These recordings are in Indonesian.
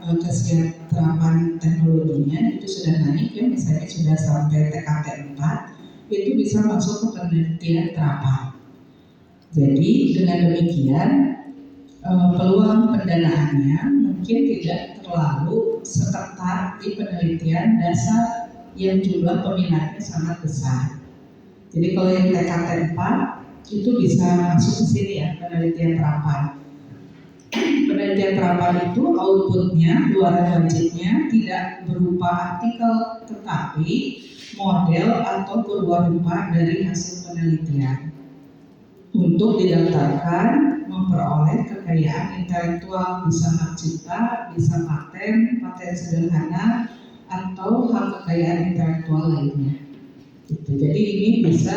kesiapterapan teknologinya itu sudah naik ya, misalnya sudah sampai TKT 4, itu bisa masuk ke penelitian terapan. Jadi dengan demikian peluang pendanaannya mungkin tidak terlalu seketat di penelitian dasar yang jumlah peminatnya sangat besar. Jadi kalau yang TKT 4 itu bisa masuk ke sini ya, penelitian terapan. Penelitian terapan itu outputnya, luaran wajibnya tidak berupa artikel, tetapi model atau purwarupa dari hasil penelitian untuk didaftarkan, memperoleh kekayaan intelektual, bisa hak cipta, bisa paten sederhana, atau hak kekayaan intelektual lainnya. Gitu. Jadi ini bisa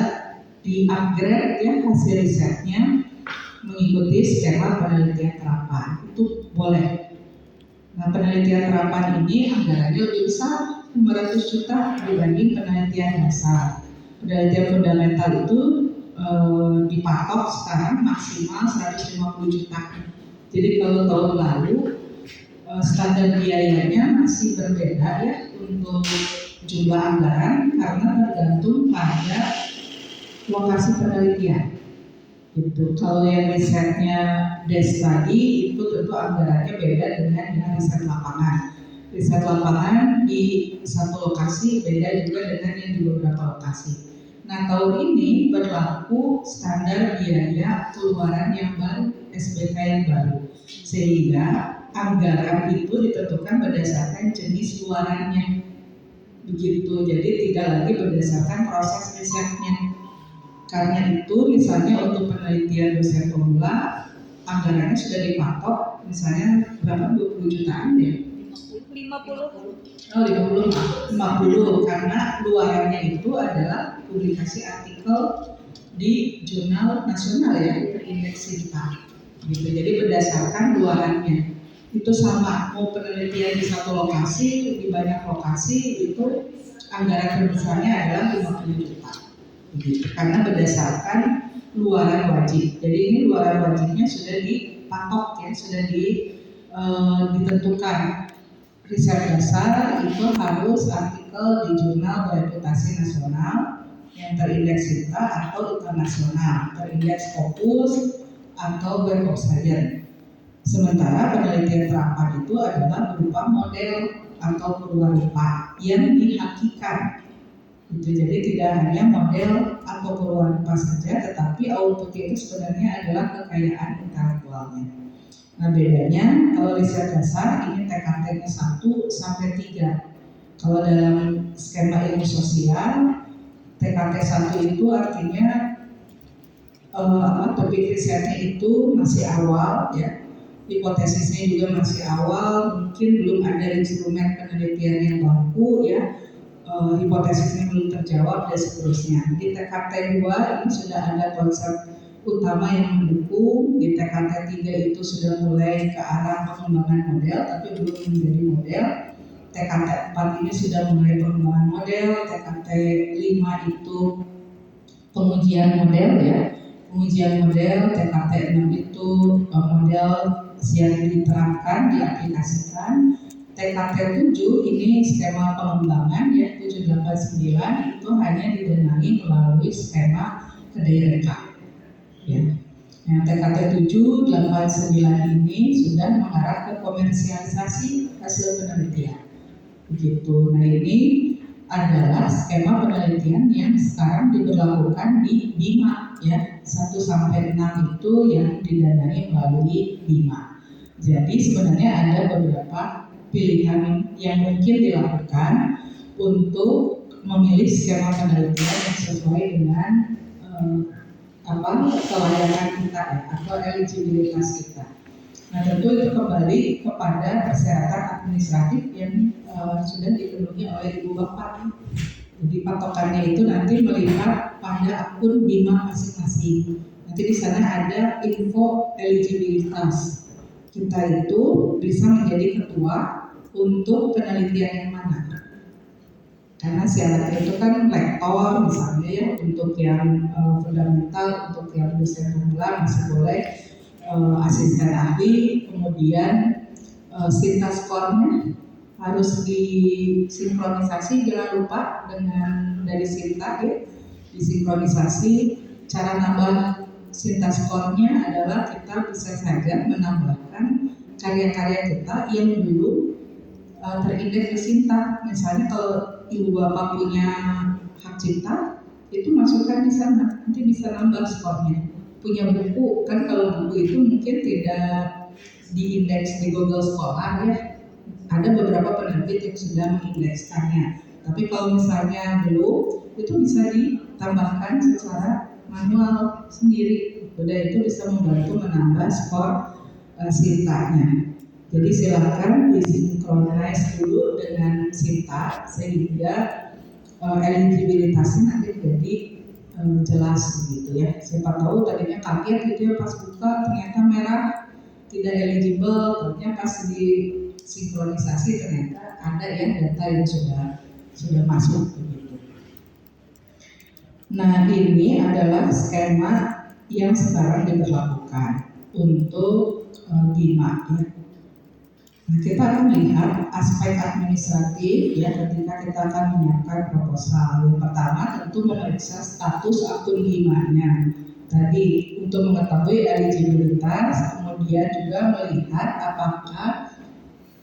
di-upgrade ya hasil risetnya mengikuti skema penelitian terapan, itu boleh. Nah, penelitian terapan ini anggarannya lebih besar, 500 juta dibanding penelitian dasar. Penelitian fundamental itu dipatok sekarang maksimal 150 juta. Jadi kalau tahun lalu standar biayanya masih berbeda ya untuk jumlah anggaran karena tergantung pada lokasi penelitian. Gitu. Kalau yang risetnya DES tadi itu tentu anggarannya beda dengan yang riset lapangan. Riset lapangan di satu lokasi beda juga dengan yang di beberapa lokasi. Nah, tahun ini berlaku standar biaya keluaran yang baru, SBK yang baru, sehingga anggaran itu ditentukan berdasarkan jenis luarannya. Begitu, jadi tidak lagi berdasarkan proses risetnya. Karena itu misalnya untuk penelitian dosen pemula anggarannya sudah dipatok misalnya berapa, 20 jutaan ya? 50 karena luarannya itu adalah publikasi artikel di jurnal nasional ya, terindeks SINTA gitu. Jadi berdasarkan luarannya itu sama, mau penelitian di satu lokasi, di banyak lokasi itu anggaran terbesarnya adalah 50 juta gitu. Karena berdasarkan luaran wajib. Jadi ini luaran wajibnya sudah dipatok ya, sudah ditentukan. Riset dasar itu harus artikel di jurnal bereputasi nasional yang terindeks SINTA atau internasional, terindeks Scopus atau Web of Science. Sementara penelitian terapan itu adalah berupa model atau purwarupa yang dihakikan. Gitu. Jadi tidak hanya model atau purwarupa saja, tetapi outputnya itu sebenarnya adalah kekayaan intelektualnya. Nah, bedanya kalau riset dasar ini TKT-nya 1 sampai 3. Kalau dalam skema ilmu sosial TKT 1 itu artinya topik risetnya itu masih awal ya. Hipotesisnya juga masih awal, mungkin belum ada instrumen penelitian yang baku ya. Hipotesisnya belum terjawab dan seterusnya. Di TKT 2 ini sudah ada konsep utama yang mendukung. Di TKT 3 itu sudah mulai ke arah pengembangan model tapi belum menjadi model. TKT 4 ini sudah mulai pengembangan model. TKT 5 itu pengujian model ya. Pengujian model. TKT 6 itu model yang diterapkan, diaplikasikan. TKT 7 ini skema pengembangan ya, 789 itu hanya didanai melalui skema kedireka. Ya. Nah, TKT 7, 8, 9 ini sudah mengarah ke komersialisasi hasil penelitian. Begitu. Nah, ini adalah skema penelitian yang sekarang diberlakukan di BIMA ya. 1 sampai 6 itu yang didanai melalui BIMA. Jadi sebenarnya ada beberapa pilihan yang mungkin dilakukan untuk memilih skema penelitian yang sesuai dengan kelayakan kita ya, atau eligibilitas kita. Nah, tentu itu kembali kepada persyaratan administratif yang sudah dipenuhi oleh Ibu Bapak. Jadi patokannya itu nanti melihat pada akun BIMA masing-masing. Nanti di sana ada info eligibilitas. Kita itu bisa menjadi ketua untuk penelitian yang mana. Karena syaratnya itu kan lektor misalnya ya, untuk yang fundamental, untuk yang dosen pemula masih boleh asisten ahli, kemudian Sinta skornya harus disinkronisasi, jangan lupa dengan dari Sinta ya, disinkronisasi. Cara nambah Sinta skornya adalah kita bisa saja menambahkan karya-karya kita yang dulu terindeks di Sinta. Misalnya kalau ibu bapak punya hak cipta, itu masukkan di sana, nanti bisa nambah skornya. Punya buku, kan kalau buku itu mungkin tidak diindeks di Google Scholar ya, ada beberapa penerbit yang sudah mengindekskannya. Tapi kalau misalnya belum, itu bisa ditambahkan secara manual sendiri. Udah itu bisa membantu menambah skor Sintanya. Jadi silakan disinkronize dulu dengan Sinta sehingga eligibilitasnya nanti jadi jelas gitu ya. Siapa tahu tadinya kaget gitu ya pas buka ternyata merah tidak eligible, ternyata pas disinkronisasi ternyata ada ya data yang sudah masuk begitu. Nah ini adalah skema yang sekarang diberlakukan untuk BIMA ya. Nah, kita akan lihat aspek administratif ya ketika kita akan menyiapkan proposal. Yang pertama tentu memeriksa status akun BIMA-nya. Tadi untuk mengetahui eligibilitas, kemudian juga melihat apakah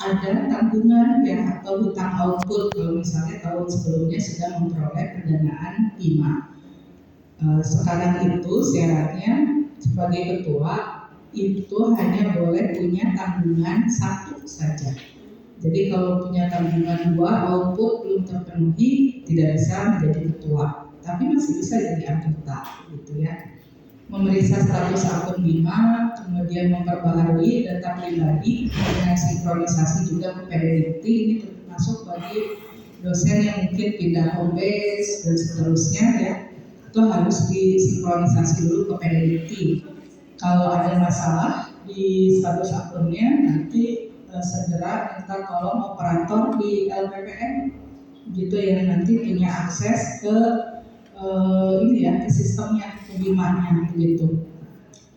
ada tanggungan ya atau hutang output kalau misalnya tahun sebelumnya sudah memperoleh pendanaan BIMA. Sekarang itu syaratnya sebagai ketua itu hanya boleh punya tanggungan satu saja. Jadi kalau punya tanggungan dua output belum terpenuhi tidak bisa menjadi ketua, tapi masih bisa jadi anggota gitu ya. Memeriksa status akun BIMA, kemudian memperbaharui data pribadi dengan sinkronisasi juga ke Fidelity. Ini termasuk bagi dosen yang mungkin pindah home base dan seterusnya ya, itu harus disinkronisasi dulu ke Fidelity. Kalau ada masalah di status akunnya nanti segera minta tolong operator di LPPN gitu ya, nanti punya akses ke ini ya, ke sistemnya, ke BIMA-nya gitu.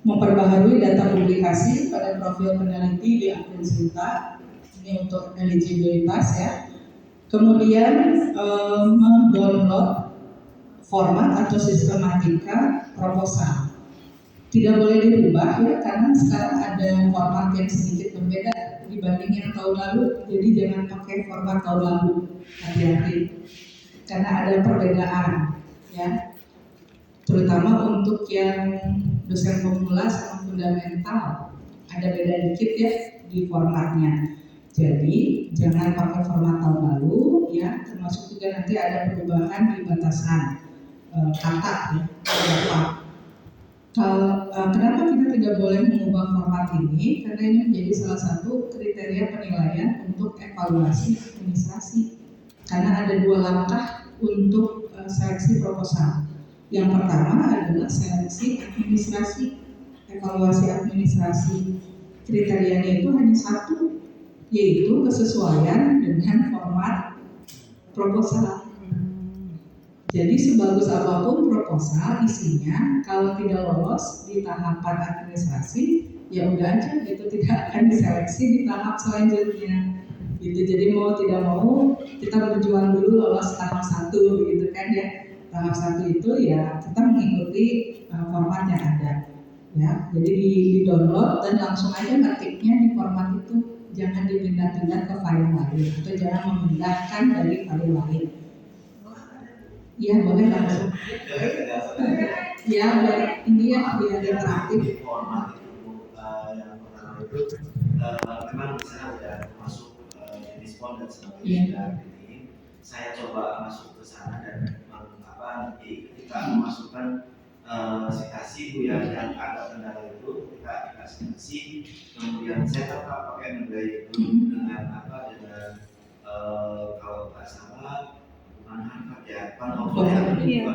Memperbaharui data publikasi pada profil peneliti di akun Sinta, ini untuk eligibilitas ya. Kemudian mendownload format atau sistematika proposal. Tidak boleh dirubah ya, karena sekarang ada format yang sedikit berbeda dibanding yang tahun lalu. Jadi jangan pakai format tahun lalu, hati-hati, karena ada perbedaan ya. Terutama untuk yang dosen pemula sama fundamental, ada beda dikit ya di formatnya. Jadi jangan pakai format tahun lalu ya, termasuk juga nanti ada perubahan di batasan kata ya, berapa. Kenapa kita tidak boleh mengubah format ini? Karena ini menjadi salah satu kriteria penilaian untuk evaluasi administrasi. Karena ada dua langkah untuk seleksi proposal. Yang pertama adalah seleksi administrasi, evaluasi administrasi. Kriterianya itu hanya satu, yaitu kesesuaian dengan format proposal. Jadi sebagus apapun proposal isinya, kalau tidak lolos di tahapan administrasi, ya udah aja gitu, tidak akan diseleksi di tahap selanjutnya. Gitu. Jadi mau tidak mau kita berjuang dulu lolos tahap 1 begitu kan ya. Tahap 1 itu ya kita mengikuti format yang ada. Ya, jadi di download dan langsung aja ngetiknya di format itu, jangan dipindah-pindah ke file lain atau jangan memindahkan dari file lain. Iya boleh langsung. Ya biar ini ya biar interaktif. Format itu yang pertama itu memang di sana tidak masuk respon dan sebagainya. Ini saya coba masuk ke sana dan nanti ketika memasukkan sikasi yang ada kendala itu ketika dikasih kemudian saya tetap pakai nilai itu dengan dengan kalau nggak salah Hanford ya, bukan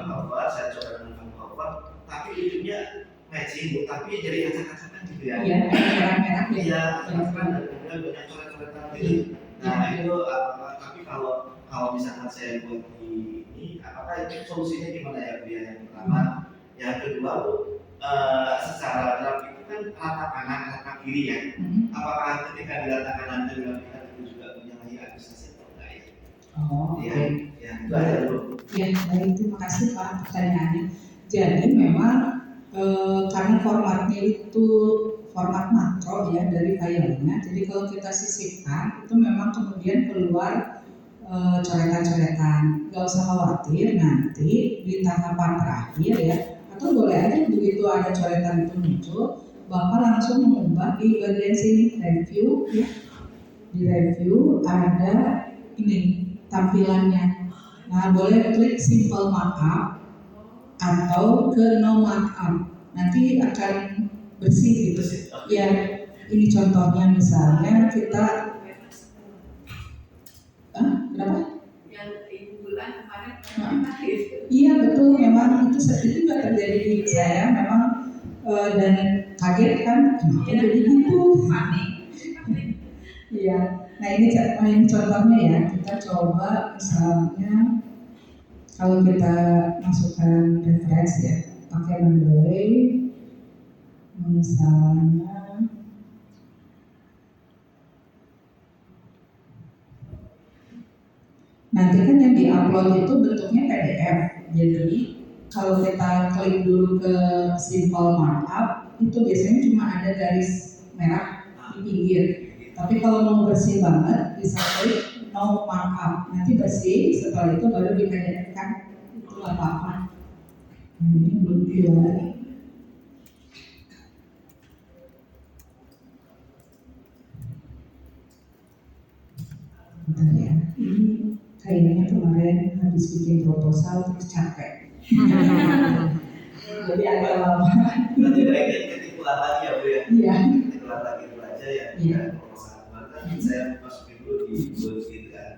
cover, saya coba dengan cover, tapi ujungnya matching, tapi jadi acak-acakan gitu ya. Iya, merah-merah ya. Iya, acak-acakan dan kemudian banyak coret-coretan gitu. Nah itu, tapi kalau misalkan saya buat di ini, apakah itu solusinya gimana ya Bu ya? Yang pertama, yang kedua Bu, secara draft itu kan rata kanan, rata kiri ya. Apakah ketika di rata kanan dan rata kiri itu juga menyalahi administrasi atau enggak ya? Oh, Ya, oke. ya, itu aja dulu. Ya, baik, terima kasih Pak pertanyaannya. Jadi memang karena formatnya itu format makro ya dari filenya, jadi kalau kita sisipkan itu memang kemudian keluar coretan-coretan. Gak usah khawatir, nanti di tahapan terakhir ya, atau boleh aja begitu ada coretan itu muncul, Bapak langsung mengubah di bagian sini review ya. Di review ada ini tampilannya. Nah, boleh klik simple markup atau ke no markup. Nanti akan bersih gitu. Ya, ini contohnya misalnya kita berapa? Yang ibu bulan kemarin Iya betul, memang itu juga terjadi di saya memang dan kaget kan kenapa jadi gitu. Iya, nah ini contohnya ya, kita coba misalnya kalau kita masukkan referensi ya, pakai Mendeley, misalnya nanti kan yang diupload itu bentuknya PDF, jadi kalau kita klik dulu ke simple markup itu biasanya cuma ada garis merah di pinggir. Tapi kalau mau bersih banget bisa klik no markup, nanti bersih. Setelah itu baru dipendekkan, itu nggak apa-apa. Ini belum keluar. Bentar ya, ini kayaknya kemarin habis bikin proposal terus capek. Jadi agak lama. Nanti baiknya ketik ulang lagi ya Bu ya. Iya. Ketik ulang lagi dulu aja ya. Iya. Proposal. Maka saya masukin dulu di Google Sheet kan.